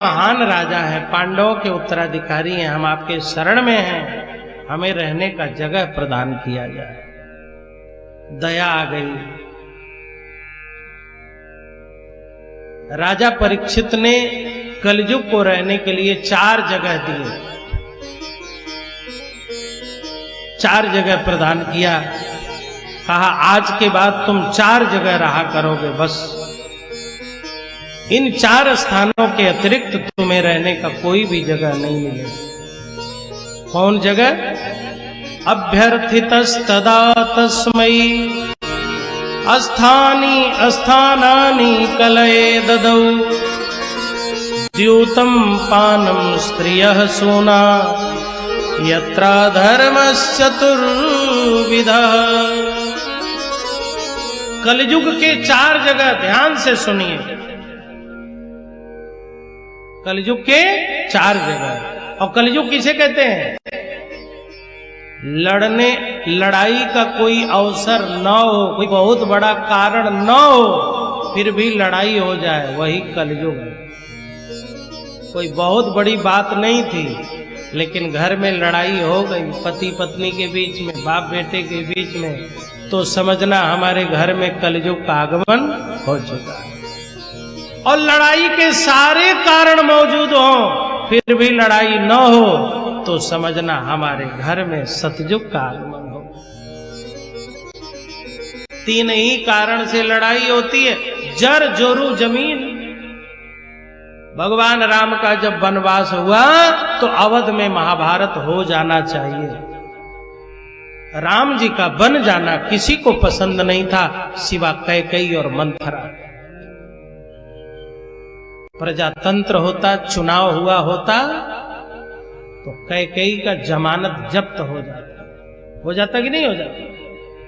महान राजा हैं, पांडवों के उत्तराधिकारी हैं, हम आपके शरण में हैं, हमें रहने का जगह प्रदान किया जाए। दया आ गई। राजा परीक्षित ने कलयुग को रहने के लिए 4 जगह दिए, 4 जगह प्रदान किया। कहा आज के बाद तुम 4 जगह रहा करोगे, बस इन 4 स्थानों के अतिरिक्त तुम्हें रहने का कोई भी जगह नहीं मिलेगा। कौन जगह? अभ्यर्थितस्तदा तस्मै स्थानानि कलये ददौ द्यूतं पानं स्त्रियः सूना यत्रा धर्मश्चतुर्विधः। कलयुग के 4 जगह ध्यान से सुनिए, कलयुग के 4 जगह। और कलयुग किसे कहते हैं? लड़ाई का कोई अवसर न हो, कोई बहुत बड़ा कारण न हो, फिर भी लड़ाई हो जाए, वही कलयुग है। कोई बहुत बड़ी बात नहीं थी, लेकिन घर में लड़ाई हो गई, पति पत्नी के बीच में, बाप बेटे के बीच में, तो समझना हमारे घर में कलयुग का आगमन हो चुका है। और लड़ाई के सारे कारण मौजूद हो, फिर भी लड़ाई न हो, तो समझना हमारे घर में सतयुग का आगमन हो। 3 ही कारण से लड़ाई होती है। जर जोरू जमीन। भगवान राम का जब वनवास हुआ तो अवध में महाभारत हो जाना चाहिए। राम जी का बन जाना किसी को पसंद नहीं था, सिवा कैकेयी और मंथरा। प्रजातंत्र होता, चुनाव हुआ होता, तो कैकेयी का जमानत जब्त हो जाता कि नहीं हो जाता?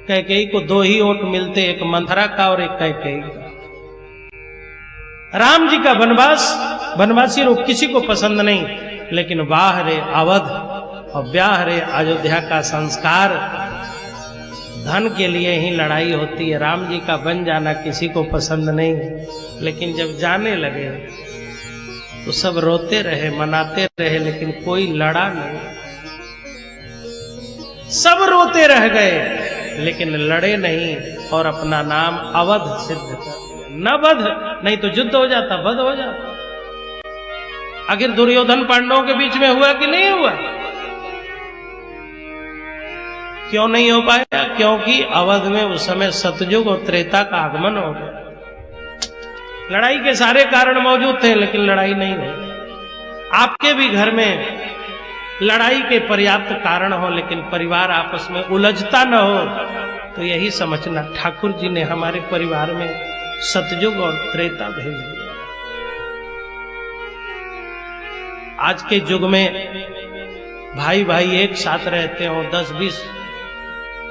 कैकेयी को 2 ही वोट मिलते, एक मंथरा का और एक कैकेयी का। राम जी का वनवासी लोग किसी को पसंद नहीं, लेकिन वाह रे अवध और ब्याह रे अयोध्या का संस्कार। धन के लिए ही लड़ाई होती है। राम जी का बन जाना किसी को पसंद नहीं, लेकिन जब जाने लगे तो सब रोते रहे, मनाते रहे, लेकिन कोई लड़ा नहीं। सब रोते रह गए, लेकिन लड़े नहीं और अपना नाम अवध सिद्ध कर दिया। न वध, नहीं तो युद्ध हो जाता, वध हो जाता। आखिर दुर्योधन पांडवों के बीच में हुआ कि नहीं हुआ? क्यों नहीं हो पाया? क्योंकि अवध में उस समय सतयुग और त्रेता का आगमन हो गया। लड़ाई के सारे कारण मौजूद थे, लेकिन लड़ाई नहीं हुई। आपके भी घर में लड़ाई के पर्याप्त कारण हो, लेकिन परिवार आपस में उलझता न हो, तो यही समझना ठाकुर जी ने हमारे परिवार में सतयुग और त्रेता भेज दिया। आज के युग में भाई भाई एक साथ रहते हो, 10-20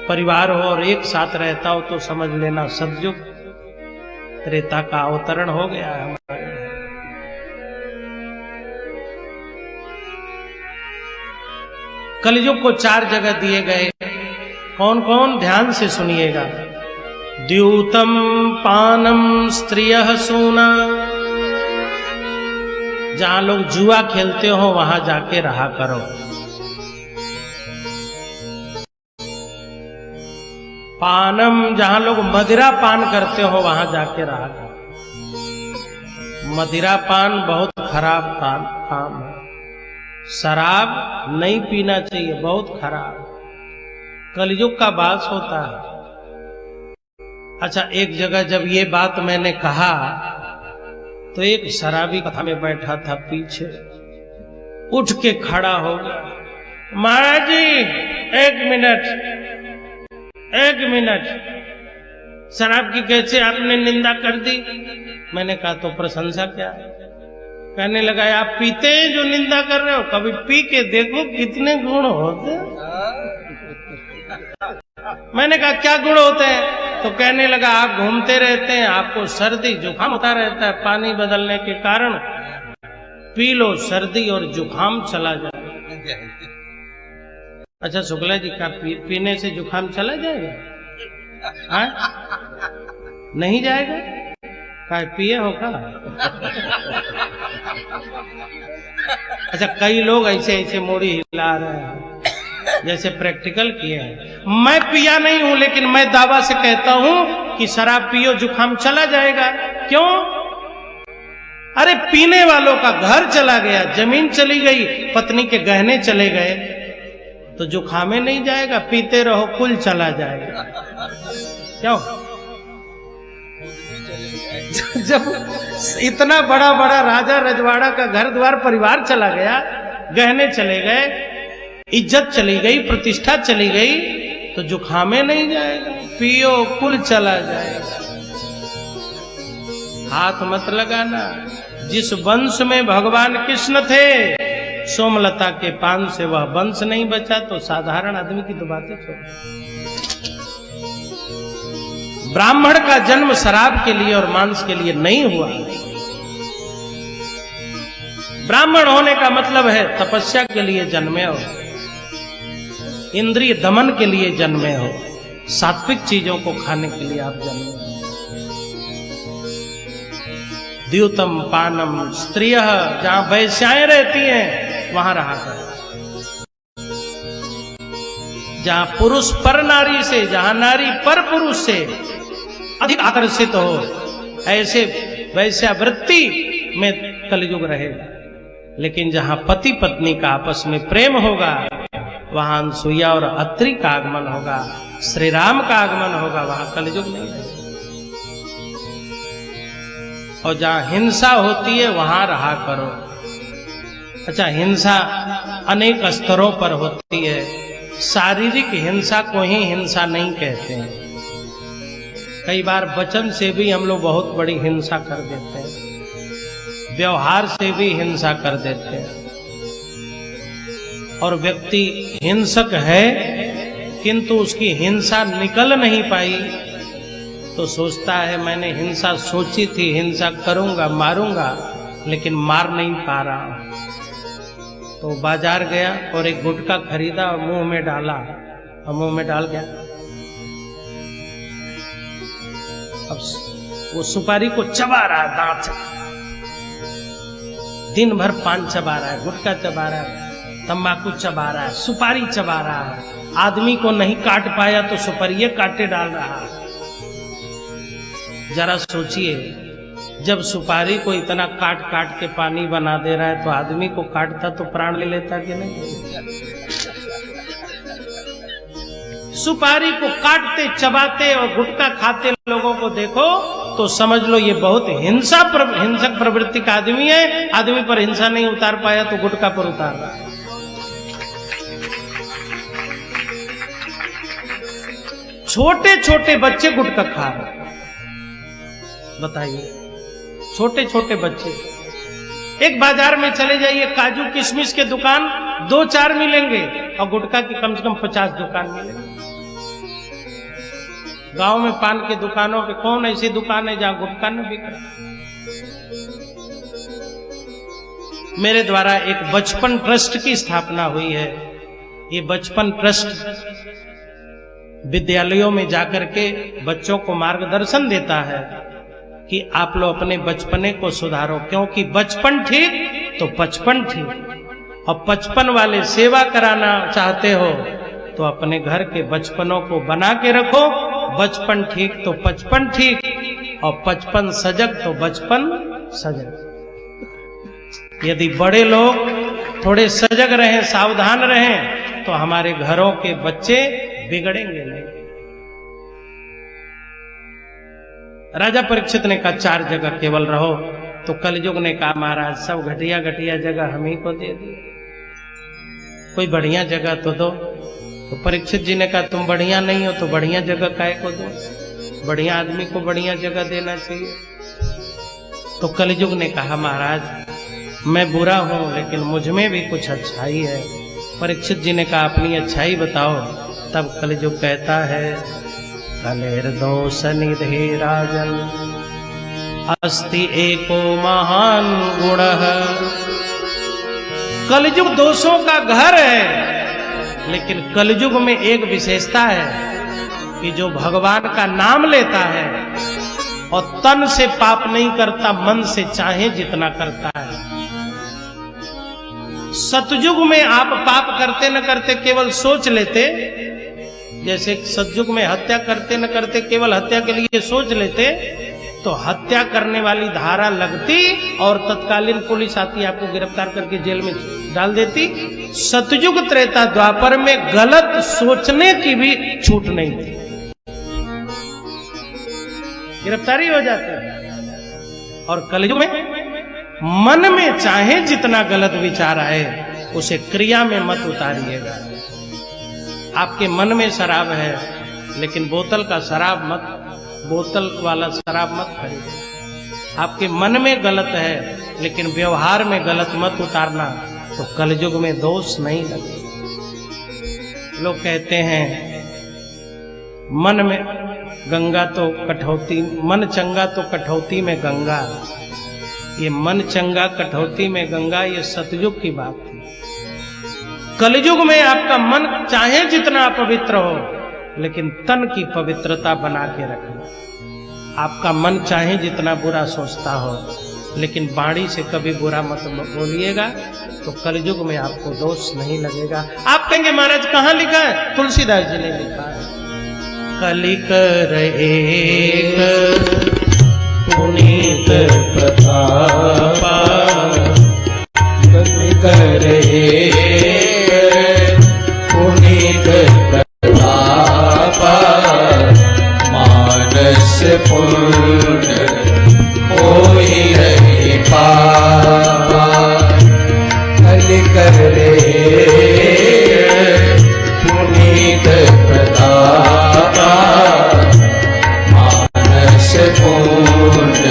परिवार हो और एक साथ रहता हो, तो समझ लेना सतयुग त्रेता का अवतरण हो गया है हमारे। कलयुग को 4 जगह दिए गए। कौन कौन? ध्यान से सुनिएगा। द्यूतम पानम स्त्रियः सूना। जहां लोग जुआ खेलते हो वहां जाके रहा करो। पानम, जहां लोग मदिरा पान करते हो वहां जाके रहा करो। मदिरा पान बहुत खराब काम है। शराब नहीं पीना चाहिए, बहुत खराब। कलयुग का वास होता है। अच्छा, एक जगह जब ये बात मैंने कहा तो एक शराबी कथा में बैठा था, पीछे उठ के खड़ा हो गया। महाराज जी, एक मिनट, शराब की कैसे आपने निंदा कर दी? मैंने कहा तो प्रशंसा क्या है? कहने लगा आप पीते हैं जो निंदा कर रहे हो, कभी पी के देखो कितने गुण होते हैं। मैंने कहा क्या गुण होते हैं? तो कहने लगा आप घूमते रहते हैं, आपको सर्दी जुकाम होता रहता है, पानी बदलने के कारण पी लो, सर्दी और जुकाम चला जाए। अच्छा शुक्ला जी, का पीने से जुकाम चला जाएगा? नहीं जाएगा? काय पिए हो का? अच्छा, कई लोग ऐसे ऐसे मोड़ी हिला रहे हैं जैसे प्रैक्टिकल किए हैं। मैं पिया नहीं हूं, लेकिन मैं दावा से कहता हूं कि शराब पियो जुकाम चला जाएगा। क्यों? अरे पीने वालों का घर चला गया, जमीन चली गई, पत्नी के गहने चले गए, तो जुकामे नहीं जाएगा? पीते रहो, कुल चला जाएगा। क्यों? जब इतना बड़ा बड़ा राजा रजवाड़ा का घर द्वार परिवार चला गया, गहने चले गए, इज्जत चली गई, प्रतिष्ठा चली गई, तो जुखामे नहीं जाएगा? पियो, कुल चला जाएगा। हाथ मत लगाना। जिस वंश में भगवान कृष्ण थे, सोमलता के पान से वह वंश नहीं बचा, तो साधारण आदमी की तो बातें छोड़। ब्राह्मण का जन्म शराब के लिए और मांस के लिए नहीं हुआ। ब्राह्मण होने का मतलब है तपस्या के लिए जन्मे हो, इंद्रिय दमन के लिए जन्मे हो, सात्विक चीजों को खाने के लिए आप जन्मे हो। द्यूतम पानम स्त्रिय, जहां वैश्याएं रहती हैं वहां रहा करो। जहां पुरुष पर नारी से, जहां नारी पर पुरुष से अधिक आकर्षित हो, ऐसे वैश्यावृत्ति में कलयुग रहेगा। लेकिन जहां पति पत्नी का आपस में प्रेम होगा, वहां अनसुईया और अत्रि का आगमन होगा, श्री राम का आगमन होगा, वहां कलयुग नहीं रहेगा। और जहां हिंसा होती है वहां रहा करो। अच्छा, हिंसा अनेक स्तरों पर होती है। शारीरिक हिंसा को ही हिंसा नहीं कहते हैं। कई बार वचन से भी हम लोग बहुत बड़ी हिंसा कर देते हैं, व्यवहार से भी हिंसा कर देते हैं। और व्यक्ति हिंसक है किंतु उसकी हिंसा निकल नहीं पाई, तो सोचता है मैंने हिंसा सोची थी, हिंसा करूंगा, मारूंगा, लेकिन मार नहीं पा रहा। तो बाजार गया और एक गुटखा खरीदा और मुंह में डाला, और मुंह में डाल गया। अब वो सुपारी को चबा रहा है दांत से, दिन भर पान चबा रहा है, गुटखा चबा रहा है, तंबाकू चबा रहा है, सुपारी चबा रहा है। आदमी को नहीं काट पाया तो सुपारी काटे डाल रहा है। जरा सोचिए, जब सुपारी को इतना काट काट के पानी बना दे रहा है, तो आदमी को काटता तो प्राण ले लेता कि नहीं? सुपारी को काटते, चबाते और गुटखा खाते लोगों को देखो तो समझ लो ये बहुत हिंसक प्रवृत्ति का आदमी है। आदमी पर हिंसा नहीं उतार पाया तो गुटखा पर उतार रहा है। छोटे छोटे बच्चे गुटखा खा रहे, बताइए, छोटे छोटे बच्चे। एक बाजार में चले जाइए, काजू किशमिश के दुकान 2-4 मिलेंगे और गुटखा की कम से कम 50 दुकान मिलेंगे। गांव में पान की दुकानों पे कौन ऐसी दुकान है जहां गुटखा न बिक रहा? मेरे द्वारा एक बचपन ट्रस्ट की स्थापना हुई है। ये बचपन ट्रस्ट विद्यालयों में जाकर के बच्चों को मार्गदर्शन देता है कि आप लोग अपने बचपने को सुधारो, क्योंकि बचपन ठीक तो बचपन ठीक। और 55 वाले सेवा कराना चाहते हो तो अपने घर के बचपनों को बना के रखो। बचपन ठीक तो 55 ठीक, और 55 सजग तो बचपन सजग। यदि बड़े लोग थोड़े सजग रहें, सावधान रहें, तो हमारे घरों के बच्चे बिगड़ेंगे नहीं। राजा परीक्षित ने कहा 4 जगह केवल रहो, तो कलयुग ने कहा महाराज सब घटिया घटिया जगह हम ही को दे दी, कोई बढ़िया जगह तो दो। तो परीक्षित जी ने कहा तुम बढ़िया नहीं हो तो बढ़िया जगह काहे को दो, बढ़िया आदमी को बढ़िया जगह देना चाहिए। तो कलयुग ने कहा महाराज मैं बुरा हूं लेकिन मुझ में भी कुछ अच्छाई है। परीक्षित जी ने कहा अपनी अच्छाई बताओ। तब कलयुग कहता है कलेर्दोष निधे राजन अस्ति एको महान गुणः। कलयुग दोषों का घर है, लेकिन कलयुग में एक विशेषता है कि जो भगवान का नाम लेता है और तन से पाप नहीं करता, मन से चाहे जितना करता है। सतयुग में आप पाप करते न करते केवल सोच लेते, जैसे सतयुग में हत्या करते न करते केवल हत्या के लिए सोच लेते, तो हत्या करने वाली धारा लगती और तत्कालीन पुलिस आती, आपको गिरफ्तार करके जेल में डाल देती। सतयुग त्रेता द्वापर में गलत सोचने की भी छूट नहीं थी, गिरफ्तारी हो जाती। और कलयुग में मन में चाहे जितना गलत विचार आए उसे क्रिया में मत उतारिएगा। आपके मन में शराब है लेकिन बोतल का शराब मत, बोतल वाला शराब मत खरीदो। आपके मन में गलत है लेकिन व्यवहार में गलत मत उतारना, तो कलयुग में दोष नहीं लगेगा। लोग कहते हैं मन में गंगा तो कठौती, मन चंगा तो कठौती में गंगा। ये मन चंगा कठौती में गंगा, ये सतयुग की बात थी। कलयुग में आपका मन चाहे जितना अपवित्र हो लेकिन तन की पवित्रता बना के रखना। आपका मन चाहे जितना बुरा सोचता हो लेकिन बाणी से कभी बुरा मत बोलिएगा, तो कलयुग में आपको दोष नहीं लगेगा। आप कहेंगे महाराज कहां लिखा है? तुलसीदास जी ने लिखा है, कलिकर एक पुनीत प्रतापा, कलिकर एक पुनीत प्रतापा, मानस पूर्ण होई नहीं पावा। कलिकर एक पुनीत प्रतापा, मानस पूर्ण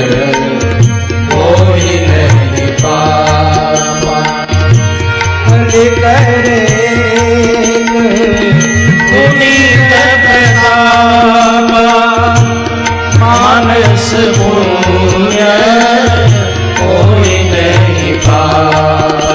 होई नहीं पावा। कलिकर एक पुनीत प्रतापा, मानस पूर्ण होई नहीं पावा।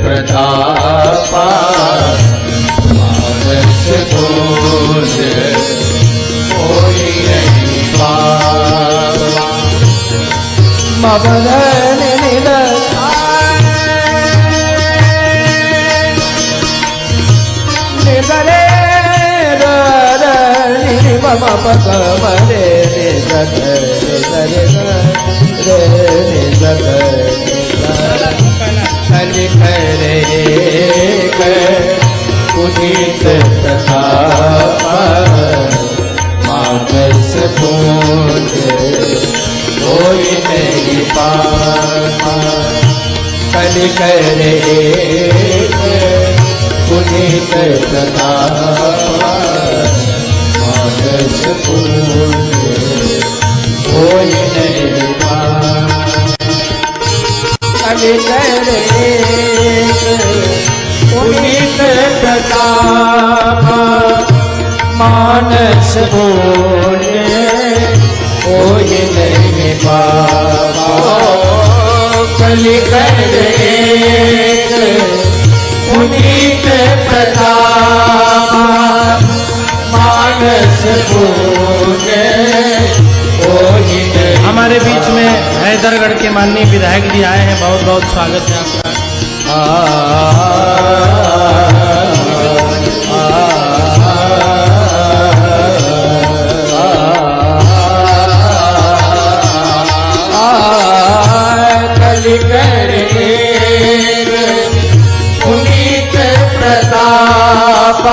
प्रतापा, मानस पूर्ण होई नहीं पावा। मबदन निदले कलिकर एक पुनीत प्रतापा, मानस पूर्ण होई नहीं पावा। कलिकर एक पुनीत प्रतापा, मानस पूर्ण होई नहीं पावा। कलिकर एक पुनीत प्रतापा, मानस पूर्ण होई नहीं पावा। कलि कर एक पुनीत प्रताप मानस पूजे कोई नहीं। हमारे बीच में हैदरगढ़ के माननीय विधायक जी आए हैं, बहुत बहुत स्वागत है आपका। कलि कर पुनीत प्रताप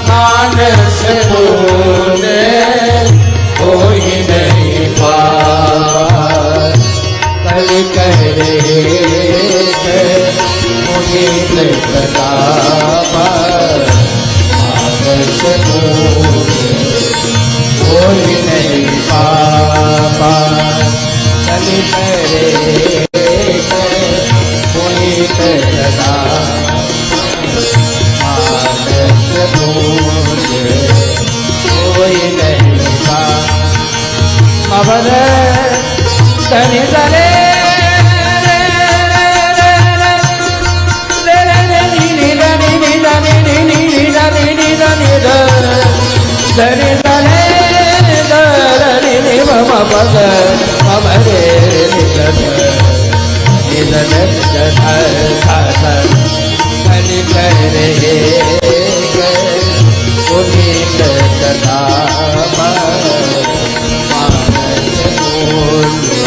मानस पूजे कोई नहीं पार। कलि कर पुनीत प्रताप मानस पूजे कोई नहीं पार। कलि कर पुनीत प्रताप मानस पूजे कोई नहीं पार। अवर धनि धरे धनि धरे मम पद मम रे कलि कर पुनीत प्रताप मानस पूजे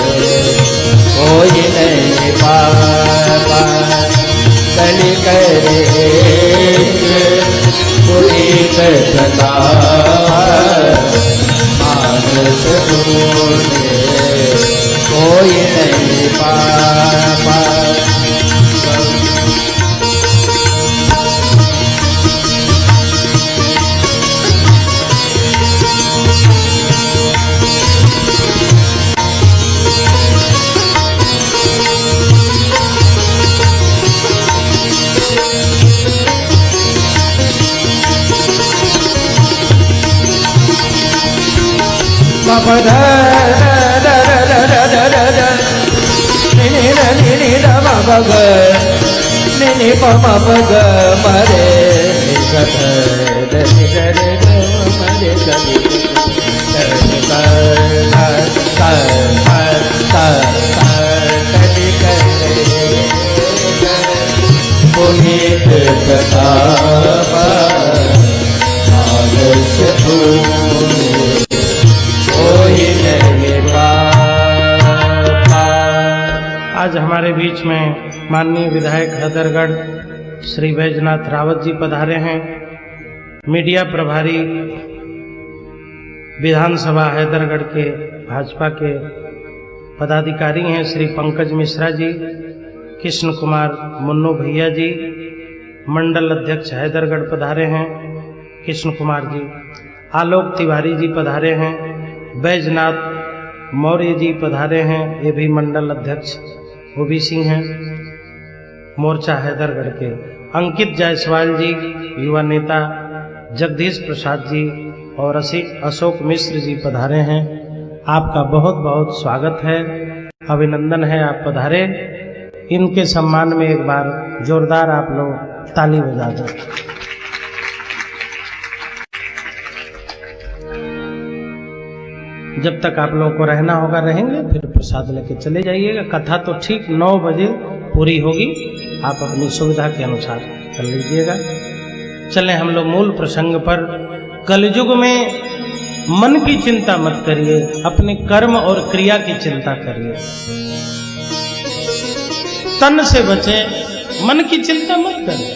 कोई नहीं पार। कलि कर पुनीत प्रताप मानस पूजे कोई नहीं पार। नि पम पग मरे पुनीत प्रताप मानस पूजे कोई नहीं पार। आज हमारे बीच में माननीय विधायक हैदरगढ़ श्री बैजनाथ रावत जी पधारे हैं। मीडिया प्रभारी विधानसभा हैदरगढ़ के भाजपा के पदाधिकारी हैं श्री पंकज मिश्रा जी, कृष्ण कुमार मुन्नू भैया जी, मंडल अध्यक्ष हैदरगढ़ पधारे हैं कृष्ण कुमार जी, आलोक तिवारी जी पधारे हैं, बैजनाथ मौर्य जी पधारे हैं, ये भी मंडल अध्यक्ष ओबीसी हैं मोर्चा हैदरगढ़ के, अंकित जायसवाल जी युवा नेता, जगदीश प्रसाद जी और अशोक मिश्र जी पधारे हैं। आपका बहुत बहुत स्वागत है, अभिनंदन है, आप पधारे। इनके सम्मान में एक बार जोरदार आप लोग ताली बजा दो। जब तक आप लोगों को रहना होगा रहेंगे, फिर प्रसाद लेके चले जाइएगा। कथा तो ठीक 9 बजे पूरी होगी, आप अपनी सुविधा के अनुसार कर लीजिएगा। चलें हम लोग मूल प्रसंग पर। कलयुग में मन की चिंता मत करिए, अपने कर्म और क्रिया की चिंता करिए। तन से बचे, मन की चिंता मत करिए।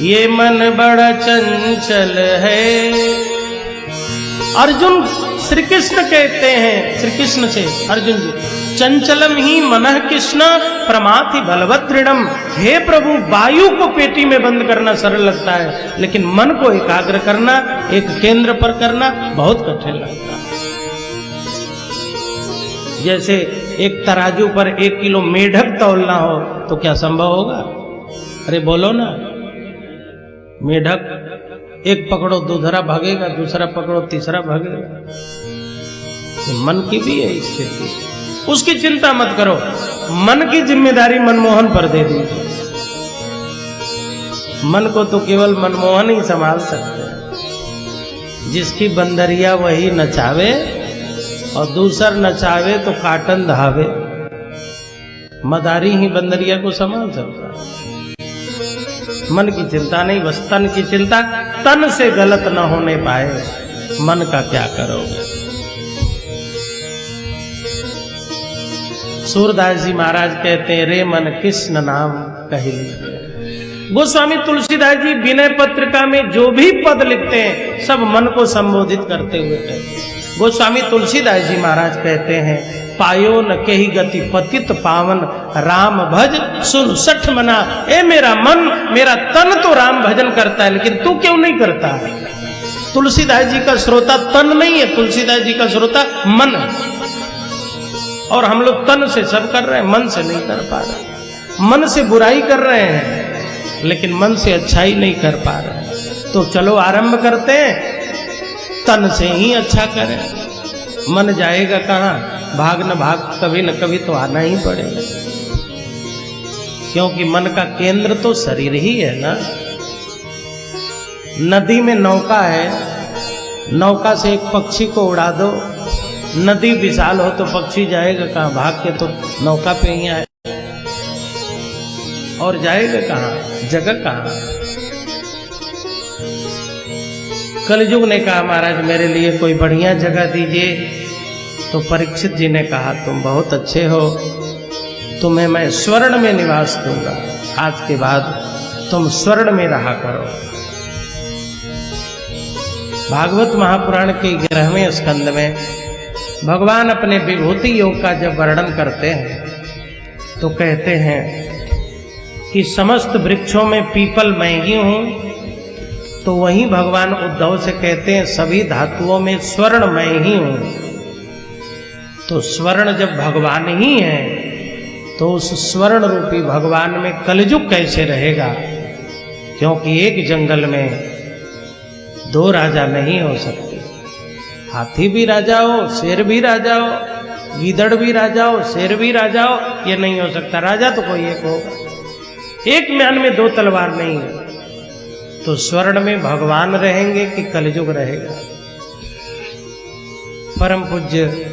ये मन बड़ा चंचल है, अर्जुन श्री कृष्ण कहते हैं, श्री कृष्ण से अर्जुन जी, चंचलम ही मनः कृष्ण प्रमाथि बलवत् दृढ़म। हे प्रभु, वायु को पेटी में बंद करना सरल लगता है, लेकिन मन को एकाग्र करना, एक केंद्र पर करना बहुत कठिन लगता है। जैसे एक तराजू पर 1 किलो मेढक तौलना हो तो क्या संभव होगा? अरे बोलो ना। मेढक एक पकड़ो दूसरा भागेगा, दूसरा पकड़ो तीसरा भागेगा। मन की भी है स्थिति। उसकी चिंता मत करो, मन की जिम्मेदारी मनमोहन पर दे दीजिए। मन को तो केवल मनमोहन ही संभाल सकते हैं। जिसकी बंदरिया वही नचावे और दूसर नचावे तो काटन धावे। मदारी ही बंदरिया को संभाल सकता है। मन की चिंता नहीं, बस तन की चिंता। तन से गलत न होने पाए, मन का क्या करोगे। सूरदास जी महाराज कहते हैं, रे मन कृष्ण नाम कही लीजिए। गोस्वामी तुलसीदास जी विनय पत्रिका में जो भी पद लिखते हैं सब मन को संबोधित करते हुए कहते हैं। गोस्वामी तुलसीदास जी महाराज कहते हैं, पायो न कही गति पतित पावन, राम भज सुन सठ मना। ए मेरा मन, मेरा तन तो राम भजन करता है, लेकिन तू क्यों नहीं करता है। तुलसीदास जी का श्रोता तन नहीं है, तुलसीदास जी का श्रोता मन है। और हम लोग तन से सब कर रहे हैं, मन से नहीं कर पा रहे। मन से बुराई कर रहे हैं लेकिन मन से अच्छाई नहीं कर पा रहे। तो चलो आरंभ करते हैं, तन से ही अच्छा करें। मन जाएगा कहाँ, भाग न भाग कभी न कभी तो आना ही पड़ेगा, क्योंकि मन का केंद्र तो शरीर ही है ना। नदी में नौका है, नौका से एक पक्षी को उड़ा दो, नदी विशाल हो तो पक्षी जाएगा कहाँ, भाग के तो नौका पे ही आए और जाएगा कहाँ, जगह कहाँ। कलयुग ने कहा, महाराज मेरे लिए कोई बढ़िया जगह दीजिए। तो परीक्षित जी ने कहा, तुम बहुत अच्छे हो, तुम्हें मैं स्वर्ण में निवास दूंगा। आज के बाद तुम स्वर्ण में रहा करो। भागवत महापुराण के 11वें स्कंद में भगवान अपने विभूति योग का जब वर्णन करते हैं तो कहते हैं कि समस्त वृक्षों में पीपल मैं ही हूं। तो वहीं भगवान उद्धव से कहते हैं, सभी धातुओं में स्वर्ण मैं ही हूं। तो स्वर्ण जब भगवान ही है तो उस स्वर्ण रूपी भगवान में कलयुग कैसे रहेगा। क्योंकि एक जंगल में दो राजा नहीं हो सकते। हाथी भी राजा हो, शेर भी राजा हो, गीदड़ भी राजा हो, शेर भी राजा हो, ये नहीं हो सकता। राजा तो कोई एक होगा। एक म्यान में दो तलवार नहीं है। तो स्वर्ण में भगवान रहेंगे कि कलयुग रहेगा। परम पूज्य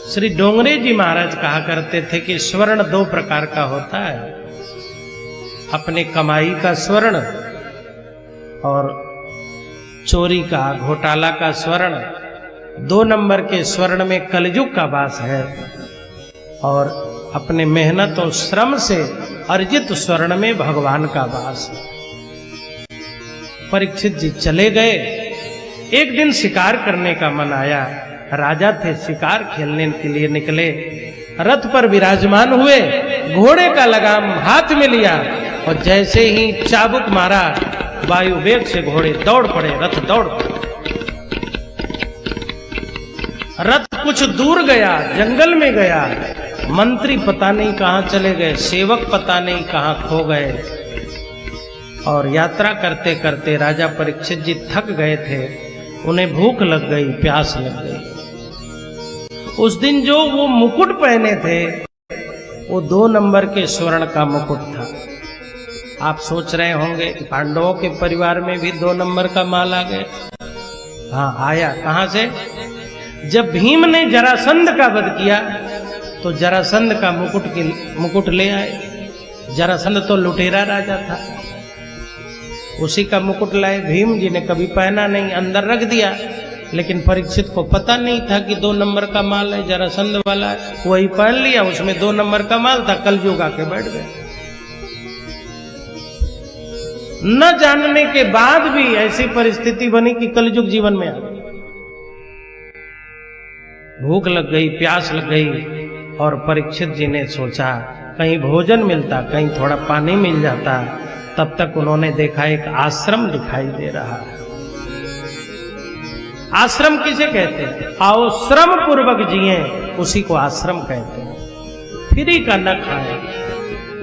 श्री डोंगरे जी महाराज कहा करते थे कि स्वर्ण दो प्रकार का होता है, अपने कमाई का स्वर्ण और चोरी का, घोटाला का स्वर्ण। 2 नंबर के स्वर्ण में कलयुग का वास है और अपने मेहनत और श्रम से अर्जित स्वर्ण में भगवान का वास है। परीक्षित जी चले गए। एक दिन शिकार करने का मन आया। राजा थे, शिकार खेलने के लिए निकले। रथ पर विराजमान हुए, घोड़े का लगाम हाथ में लिया और जैसे ही चाबुक मारा, वायु वेग से घोड़े दौड़ पड़े, रथ दौड़ पड़े। रथ कुछ दूर गया, जंगल में गया। मंत्री पता नहीं कहां चले गए, सेवक पता नहीं कहां खो गए। और यात्रा करते करते राजा परीक्षित जी थक गए थे। उन्हें भूख लग गई, प्यास लग गई। उस दिन जो वो मुकुट पहने थे वो 2 नंबर के स्वर्ण का मुकुट था। आप सोच रहे होंगे कि पांडवों के परिवार में भी 2 नंबर का माल आ गया। हाँ, आया। कहां से? जब भीम ने जरासंध का वध किया तो जरासंध का मुकुट ले आए। जरासंध तो लुटेरा राजा था, उसी का मुकुट लाए। भीम जी ने कभी पहना नहीं, अंदर रख दिया। लेकिन परीक्षित को पता नहीं था कि 2 नंबर का माल है, जरासंध वाला है। वही पहन लिया, उसमें 2 नंबर का माल था। कलयुग आके बैठ गए। न जानने के बाद भी ऐसी परिस्थिति बनी कि कलयुग जीवन में आ गई। भूख लग गई, प्यास लग गई और परीक्षित जी ने सोचा कहीं भोजन मिलता, कहीं थोड़ा पानी मिल जाता। तब तक उन्होंने देखा एक आश्रम दिखाई दे रहा है। आश्रम किसे कहते हैं? आओ श्रम पूर्वक जिए, उसी को आश्रम कहते हैं। फ्री का न खाए,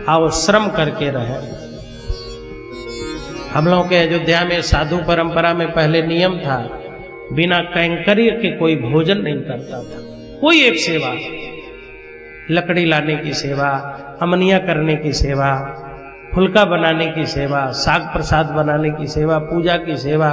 आओ श्रम करके रहे। हम लोगों के अयोध्या में साधु परंपरा में पहले नियम था, बिना कैंकर्य के कोई भोजन नहीं करता था। कोई एक सेवा, लकड़ी लाने की सेवा, अमनिया करने की सेवा, फुलका बनाने की सेवा, साग प्रसाद बनाने की सेवा, पूजा की सेवा,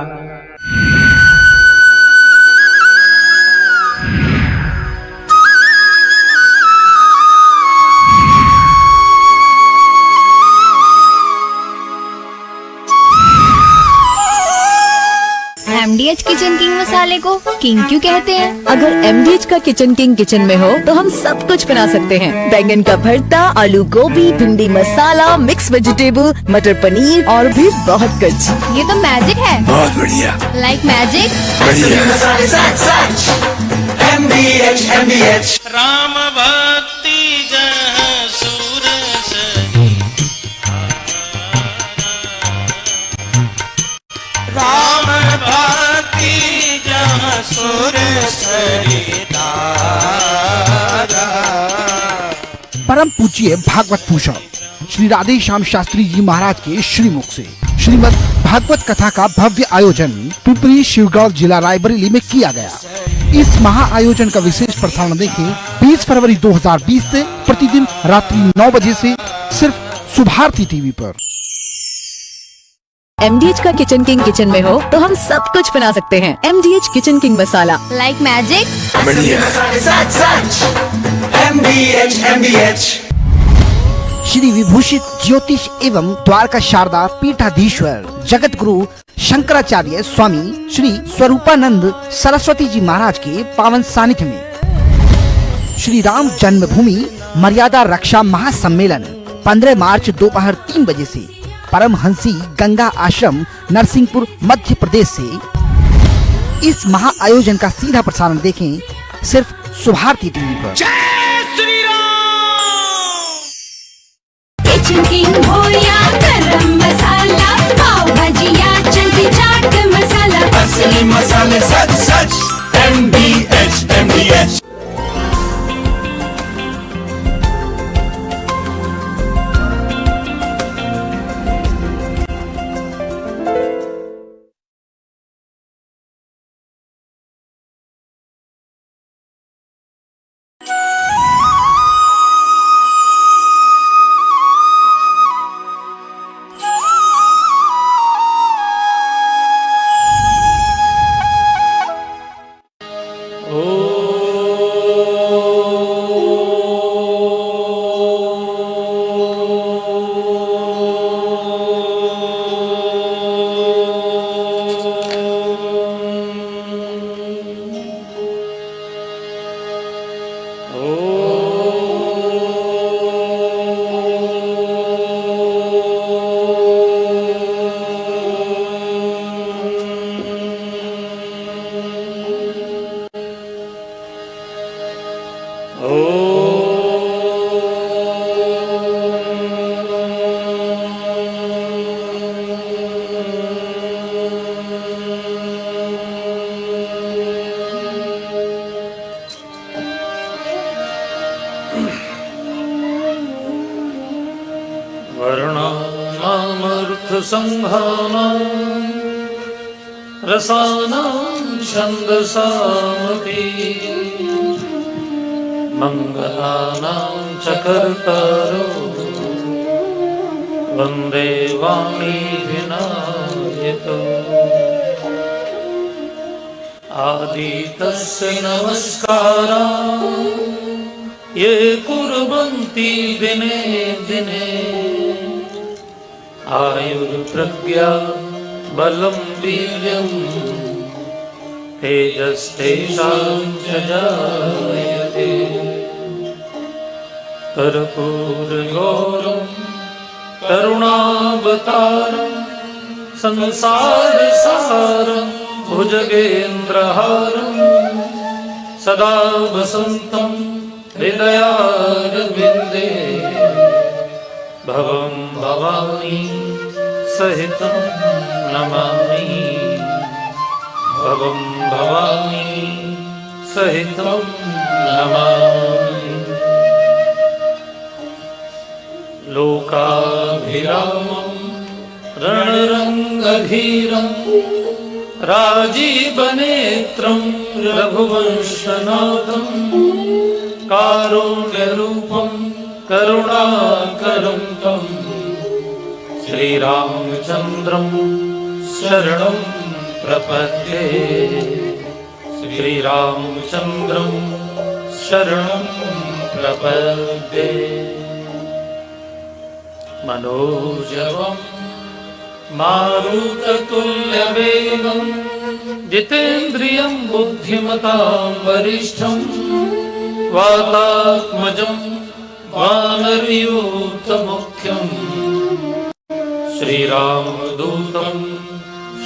MDH किचन किंग मसाले को किंग क्यों कहते हैं? अगर MDH का किचन किंग किचन में हो तो हम सब कुछ बना सकते हैं। बैंगन का भरता, आलू गोभी, भिंडी मसाला, मिक्स वेजिटेबल, मटर पनीर और भी बहुत कुछ। ये तो मैजिक है। बहुत बढ़िया। Like magic. MDH राम भक्ति जहाँ सूर सही, राम भक्ति जहाँ सुर सरिता। परम पूज्य भागवत भूषण श्री राधे श्याम शास्त्री जी महाराज के श्रीमुख से श्रीमद् भागवत कथा का भव्य आयोजन पिपरी शिवगढ़ जिला रायबरेली में किया गया। इस महा आयोजन का विशेष प्रसारण देखें 20 फरवरी 2020 से प्रतिदिन रात्रि 9 बजे से सिर्फ सुभारती टीवी पर। MDH का किचन किंग किचन में हो तो हम सब कुछ बना सकते हैं। MDH किचन किंग मसाला। Like magic. बढ़िया। MDH श्री विभूषित ज्योतिष एवं द्वारका शारदा पीठाधीश्वर जगत गुरु शंकराचार्य स्वामी श्री स्वरूपानंद सरस्वती जी महाराज के पावन सानिध्य में श्री राम जन्मभूमि मर्यादा रक्षा महासम्मेलन 15 मार्च दोपहर 3 बजे से परमहंसी गंगा आश्रम नरसिंहपुर मध्य प्रदेश से। इस महा आयोजन का सीधा प्रसारण देखें सिर्फ सुभारती टीवी पर। किचन किंग हो या गरम मसाला, पाव भाजिया चलती चाट मसाला, असली मसाले सच सच। MDH वर्णानामर्थसंघानां रसानां छन्दसामपि मङ्गलानां च कर्तारो वन्दे वाणी विनायको आदितस्य नमस्कारा ये कुर्वन्ति दिने दिने आयुर्प्रज्ञा बलं वीर्यं तेजस्तेषां च जायते कर्पूरगौरं करुणावतारं संसारसारं भुजगेन्द्रहारं सदा वसन्तं हृदयारविन्दे भवं भवानी सहितं नमामि भवं भवानी सहितं नमामि लोकाभिरामं रणरङ्गधीरं राजीवनेत्रं रघुवंशनाथं कारुण्यरूपं करुणाकरं तं श्रीरामचन्द्रं शरणं प्रपद्ये श्रीरामचन्द्रं शरणं प्रपद्ये मनोजवं मारुततुल्यवेगं जितेन्द्रियं बुद्धिमतां वरिष्ठं वातात्मजं वानरयूथमुख्यं श्रीरामदूतं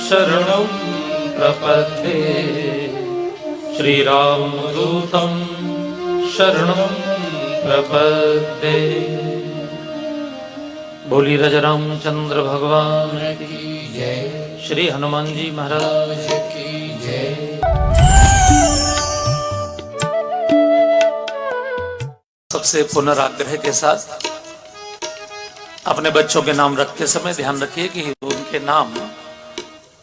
शरणं प्रपद्ये श्रीरामदूतं शरणं प्रपद्ये। बोली राजा रामचंद्र भगवान की जय, श्री हनुमान जी महाराज की जय। सबसे पुनराग्रह के साथ अपने बच्चों के नाम रखते समय ध्यान रखिए कि उनके नाम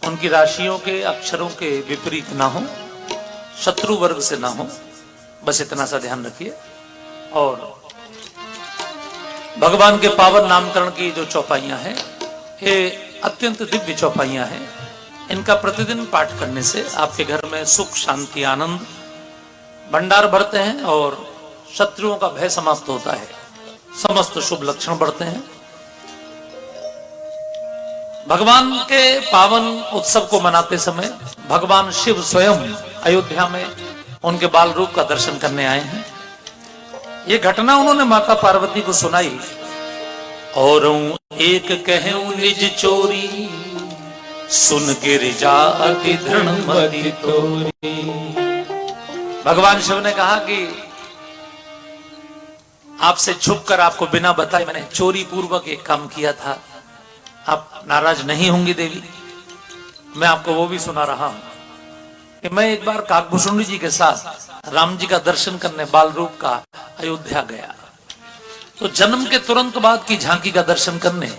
उनकी राशियों के अक्षरों के विपरीत ना हो, शत्रु वर्ग से ना हो, बस इतना सा ध्यान रखिए। और भगवान के पावन नामकरण की जो चौपाइयां हैं, ये अत्यंत दिव्य चौपाइयां हैं। इनका प्रतिदिन पाठ करने से आपके घर में सुख, शांति, आनंद भंडार भरते हैं और शत्रुओं का भय समाप्त होता है, समस्त शुभ लक्षण बढ़ते हैं। भगवान के पावन उत्सव को मनाते समय भगवान शिव स्वयं अयोध्या में उनके बाल रूप का दर्शन करने आए हैं। ये घटना उन्होंने माता पार्वती को सुनाई। और एक कहूं निज चोरी, सुन के रिजा अति दृढ़ मति तोरी। भगवान शिव ने कहा कि आपसे छुपकर, आपको बिना बताए मैंने चोरी पूर्वक एक काम किया था। आप नाराज नहीं होंगी देवी? मैं आपको वो भी सुना रहा हूं कि मैं एक बार काकभूषुंडी जी के साथ राम जी का दर्शन करने बाल रूप का अयोध्या गया। तो जन्म के तुरंत बाद की झांकी का दर्शन करने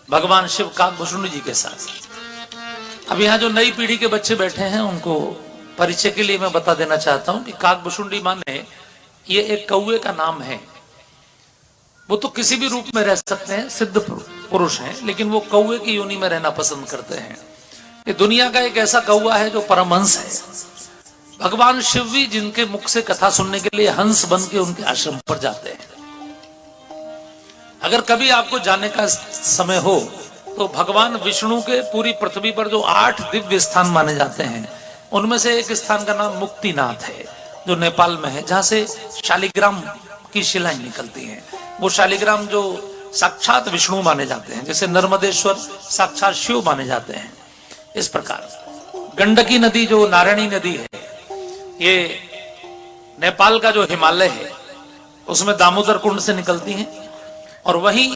भगवान शिव काकभूषुंडी जी के साथ। अब यहाँ जो नई पीढ़ी के बच्चे बैठे हैं उनको परिचय के लिए मैं बता देना चाहता हूं कि काकभूषुंडी माने ये एक कौवे का नाम है। वो तो किसी भी रूप में रह सकते हैं, सिद्ध पुरुष हैं, लेकिन वो कौवे की योनि में रहना पसंद करते हैं। ये दुनिया का एक ऐसा कौवा है जो परमहंस है। भगवान शिव भी जिनके मुख से कथा सुनने के लिए हंस बन के उनके आश्रम पर जाते हैं। अगर कभी आपको जाने का समय हो तो भगवान विष्णु के पूरी पृथ्वी पर जो 8 दिव्य स्थान माने जाते हैं, उनमें से एक स्थान का नाम मुक्तिनाथ है, जो नेपाल में है, जहां से शालिग्राम की शिलाएं निकलती हैं। वो शालिग्राम जो साक्षात विष्णु माने जाते हैं, जैसे नर्मदेश्वर साक्षात शिव माने जाते हैं। इस प्रकार गंडकी नदी जो नारायणी नदी है, ये नेपाल का जो हिमालय है उसमें दामोदर कुंड से निकलती हैं। और वहीं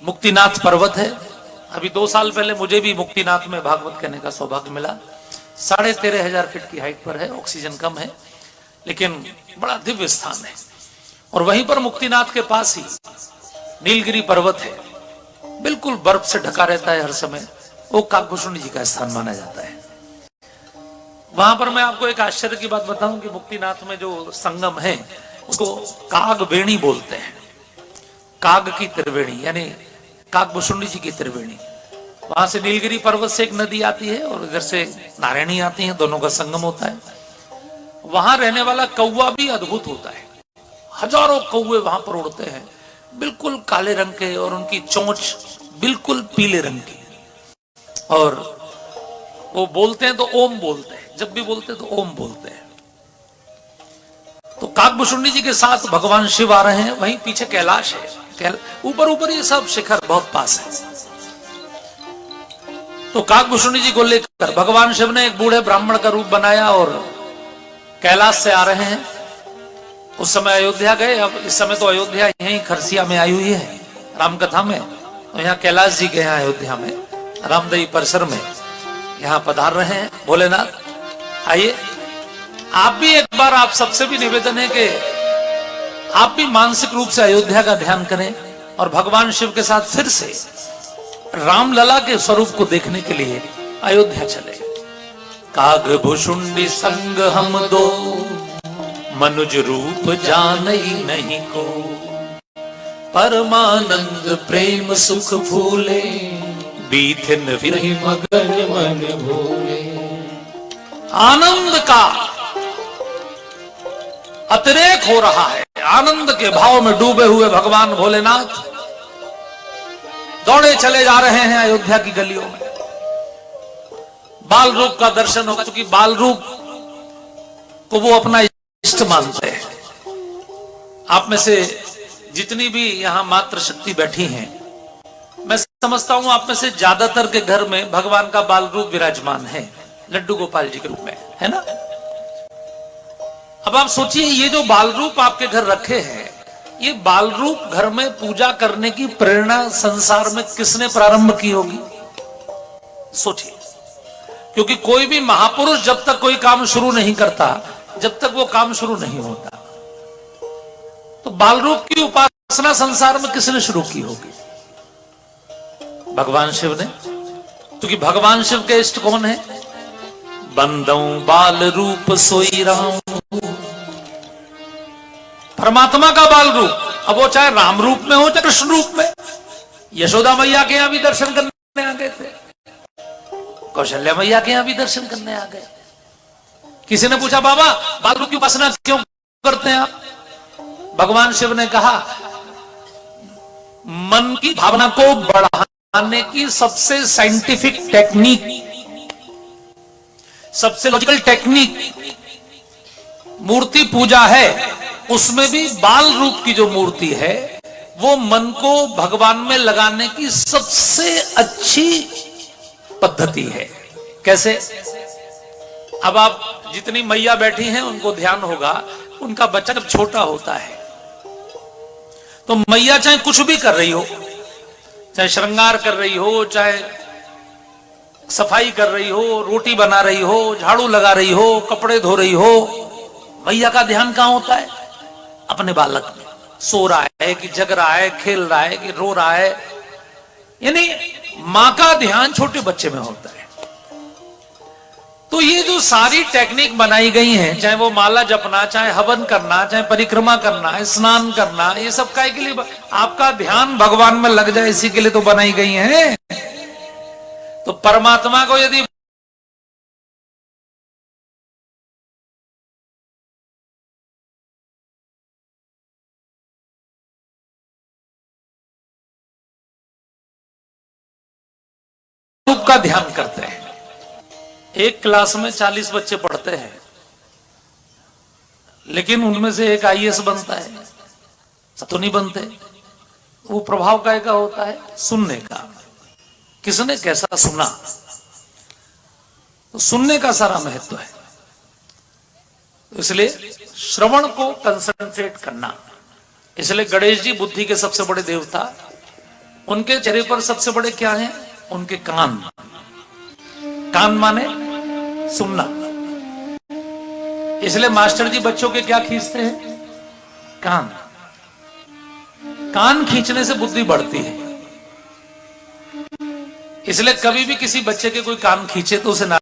मुक्तिनाथ पर्वत है। अभी 2 साल पहले मुझे भी मुक्तिनाथ में भागवत कहने का सौभाग्य मिला। 13,500 फीट की हाइट पर है, ऑक्सीजन कम है, लेकिन बड़ा दिव्य स्थान है। और वहीं पर मुक्तिनाथ के पास ही नीलगिरी पर्वत है, बिल्कुल बर्फ से ढका रहता है हर समय। वो काकभूषुंडी जी का स्थान माना जाता है। वहां पर मैं आपको एक आश्चर्य की बात बताऊं कि मुक्तिनाथ में जो संगम है उसको कागवेणी बोलते हैं। काग की त्रिवेणी, यानी काकभूषुंडी जी की त्रिवेणी। वहां से नीलगिरी पर्वत से एक नदी आती है और इधर से नारायणी आती है, दोनों का संगम होता है। वहां रहने वाला कौवा भी अद्भुत होता है। हजारों कौवे वहां पर उड़ते हैं, बिल्कुल काले रंग के, और उनकी चोंच बिल्कुल पीले रंग की। और वो बोलते हैं तो ओम बोलते हैं, जब भी बोलते हैं तो ओम बोलते हैं। तो काकभूषुंडी जी के साथ भगवान शिव आ रहे हैं। वहीं पीछे कैलाश है, ऊपर ऊपर ये सब शिखर बहुत पास है। तो काकभूषुंडी जी को लेकर भगवान शिव ने एक बूढ़े ब्राह्मण का रूप बनाया और कैलाश से आ रहे हैं। उस समय अयोध्या गए। अब इस समय तो अयोध्या यहीं खरसिया में आई हुई है रामकथा में। तो यहाँ कैलाश जी के यहाँ अयोध्या में रामदई परिसर में यहाँ पधार रहे हैं भोलेनाथ। आइए आप भी एक बार, आप सबसे भी निवेदन है कि आप भी मानसिक रूप से अयोध्या का ध्यान करें और भगवान शिव के साथ फिर से रामलला के स्वरूप को देखने के लिए अयोध्या चले। काकभूषुंडी संग हम दो, मनुज रूप जानई नहीं को, परमानंद प्रेम सुख भूले, बीथिन फिर मगन मन भूले। आनंद का अतिरेक हो रहा है। आनंद के भाव में डूबे हुए भगवान भोलेनाथ दौड़े चले जा रहे हैं अयोध्या की गलियों में। बाल रूप का दर्शन होगा, क्योंकि बाल रूप को वो अपना इष्ट मानते हैं। आप में से जितनी भी यहां मात्र शक्ति बैठी हैं, मैं समझता हूं आप में से ज्यादातर के घर में भगवान का बाल रूप विराजमान है, लड्डू गोपाल जी के रूप में, है ना। अब आप सोचिए, ये जो बाल रूप आपके घर रखे हैं, ये बाल रूप घर में पूजा करने की प्रेरणा संसार में किसने प्रारंभ की होगी? सोचिए, क्योंकि कोई भी महापुरुष जब तक कोई काम शुरू नहीं करता, जब तक वो काम शुरू नहीं होता, तो बाल रूप की उपासना संसार में किसने शुरू की होगी? भगवान शिव ने। क्योंकि भगवान शिव के इष्ट कौन है? बंदौ बाल रूप सोई राम। परमात्मा का बाल रूप, अब वो चाहे राम रूप में हो चाहे कृष्ण रूप में। यशोदा मैया के यहां भी दर्शन करने आ गए थे, कौशल्या मैया के यहां भी दर्शन करने आ गए। किसी ने पूछा, बाबा बाल रूप की उपासना क्यों करते हैं आप? भगवान शिव ने कहा, मन की भावना को बढ़ाने की सबसे साइंटिफिक टेक्निक, सबसे लॉजिकल टेक्निक मूर्ति पूजा है। उसमें भी बाल रूप की जो मूर्ति है, वो मन को भगवान में लगाने की सबसे अच्छी पद्धति है। कैसे? अब आप जितनी मैया बैठी हैं उनको ध्यान होगा, उनका बच्चा जब छोटा होता है तो मैया चाहे कुछ भी कर रही हो, चाहे श्रृंगार कर रही हो, चाहे सफाई कर रही हो, रोटी बना रही हो, झाड़ू लगा रही हो, कपड़े धो रही हो, मैया का ध्यान कहां होता है? अपने बालक में। सो रहा है कि जग रहा है, खेल रहा है कि रो रहा है, यानी मां का ध्यान छोटे बच्चे में होता है। तो ये जो सारी टेक्निक बनाई गई हैं, चाहे वो माला जपना, चाहे हवन करना, चाहे परिक्रमा करना, स्नान करना, ये सब काय के लिए? आपका ध्यान भगवान में लग जाए, इसी के लिए तो बनाई गई हैं। तो परमात्मा को यदि रूप का ध्यान करते हैं, एक क्लास में 40 बच्चे पढ़ते हैं, लेकिन उनमें से एक आईएएस बनता है, सब तो नहीं बनते। वो प्रभाव का होता है? सुनने का। किसने कैसा सुना, तो सुनने का सारा महत्व है। इसलिए श्रवण को कंसंट्रेट करना। इसलिए गणेश जी बुद्धि के सबसे बड़े देवता, उनके चेहरे पर सबसे बड़े क्या हैं? उनके कान। कान माने सुनना। इसलिए मास्टर जी बच्चों के क्या खींचते हैं? कान। कान खींचने से बुद्धि बढ़ती है। इसलिए कभी भी किसी बच्चे के कोई कान खींचे तो उसे